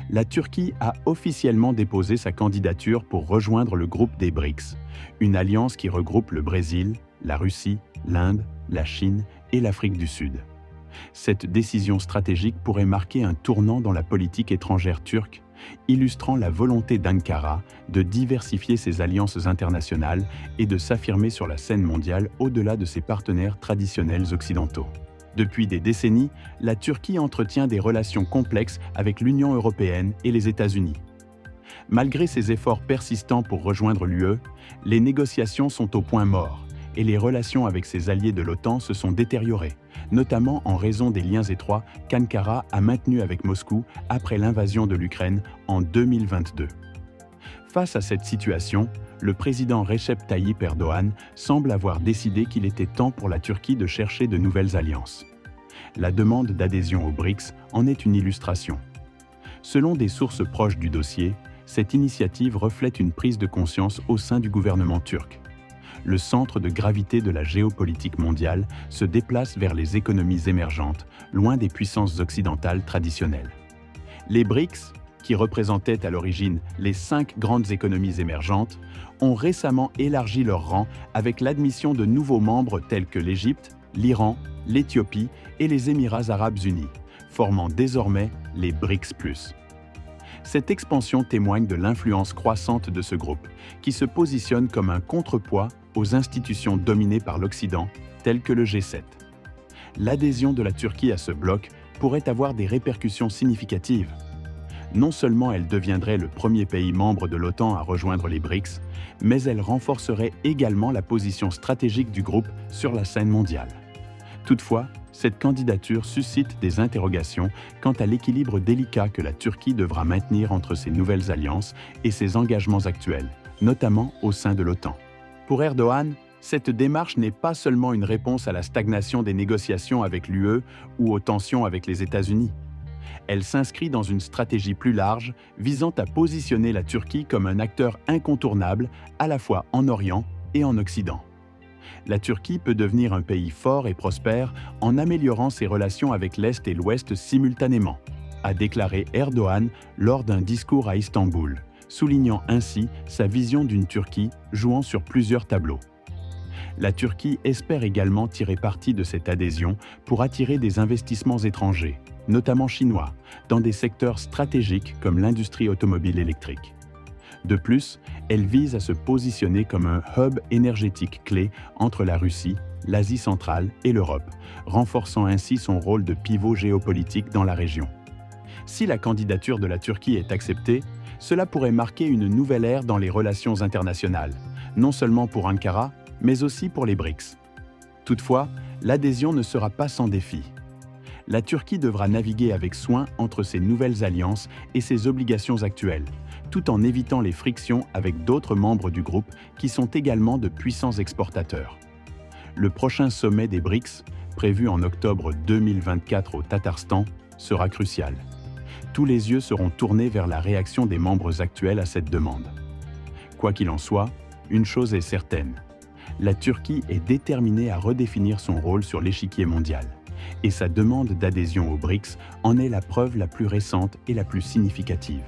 la Turquie a officiellement déposé sa candidature pour rejoindre le groupe des BRICS, une alliance qui regroupe le Brésil, la Russie, l'Inde, la Chine et l'Afrique du Sud. Cette décision stratégique pourrait marquer un tournant dans la politique étrangère turque, illustrant la volonté d'Ankara de diversifier ses alliances internationales et de s'affirmer sur la scène mondiale au-delà de ses partenaires traditionnels occidentaux. Depuis des décennies, la Turquie entretient des relations complexes avec l'Union européenne et les États-Unis. Malgré ses efforts persistants pour rejoindre l'UE, les négociations sont au point mort et les relations avec ses alliés de l'OTAN se sont détériorées, notamment en raison des liens étroits qu'Ankara a maintenus avec Moscou après l'invasion de l'Ukraine en 2022. Face à cette situation, le président Recep Tayyip Erdoğan semble avoir décidé qu'il était temps pour la Turquie de chercher de nouvelles alliances. La demande d'adhésion aux BRICS en est une illustration. Selon des sources proches du dossier, cette initiative reflète une prise de conscience au sein du gouvernement turc. Le centre de gravité de la géopolitique mondiale se déplace vers les économies émergentes, loin des puissances occidentales traditionnelles. Les BRICS, qui représentaient à l'origine les 5 grandes économies émergentes, ont récemment élargi leur rang avec l'admission de nouveaux membres tels que l'Égypte, l'Iran, l'Éthiopie et les Émirats arabes unis, formant désormais les BRICS+. Cette expansion témoigne de l'influence croissante de ce groupe, qui se positionne comme un contrepoids aux institutions dominées par l'Occident, telles que le G7. L'adhésion de la Turquie à ce bloc pourrait avoir des répercussions significatives. Non seulement elle deviendrait le premier pays membre de l'OTAN à rejoindre les BRICS, mais elle renforcerait également la position stratégique du groupe sur la scène mondiale. Toutefois, cette candidature suscite des interrogations quant à l'équilibre délicat que la Turquie devra maintenir entre ses nouvelles alliances et ses engagements actuels, notamment au sein de l'OTAN. Pour Erdoğan, cette démarche n'est pas seulement une réponse à la stagnation des négociations avec l'UE ou aux tensions avec les États-Unis. Elle s'inscrit dans une stratégie plus large visant à positionner la Turquie comme un acteur incontournable à la fois en Orient et en Occident. La Turquie peut devenir un pays fort et prospère en améliorant ses relations avec l'Est et l'Ouest simultanément, a déclaré Erdoğan lors d'un discours à Istanbul, soulignant ainsi sa vision d'une Turquie jouant sur plusieurs tableaux. La Turquie espère également tirer parti de cette adhésion pour attirer des investissements étrangers, notamment chinois, dans des secteurs stratégiques comme l'industrie automobile électrique. De plus, elle vise à se positionner comme un hub énergétique clé entre la Russie, l'Asie centrale et l'Europe, renforçant ainsi son rôle de pivot géopolitique dans la région. Si la candidature de la Turquie est acceptée, cela pourrait marquer une nouvelle ère dans les relations internationales, non seulement pour Ankara, mais aussi pour les BRICS. Toutefois, l'adhésion ne sera pas sans défi. La Turquie devra naviguer avec soin entre ses nouvelles alliances et ses obligations actuelles, tout en évitant les frictions avec d'autres membres du groupe qui sont également de puissants exportateurs. Le prochain sommet des BRICS, prévu en octobre 2024 au Tatarstan, sera crucial. Tous les yeux seront tournés vers la réaction des membres actuels à cette demande. Quoi qu'il en soit, une chose est certaine. La Turquie est déterminée à redéfinir son rôle sur l'échiquier mondial, et sa demande d'adhésion aux BRICS en est la preuve la plus récente et la plus significative.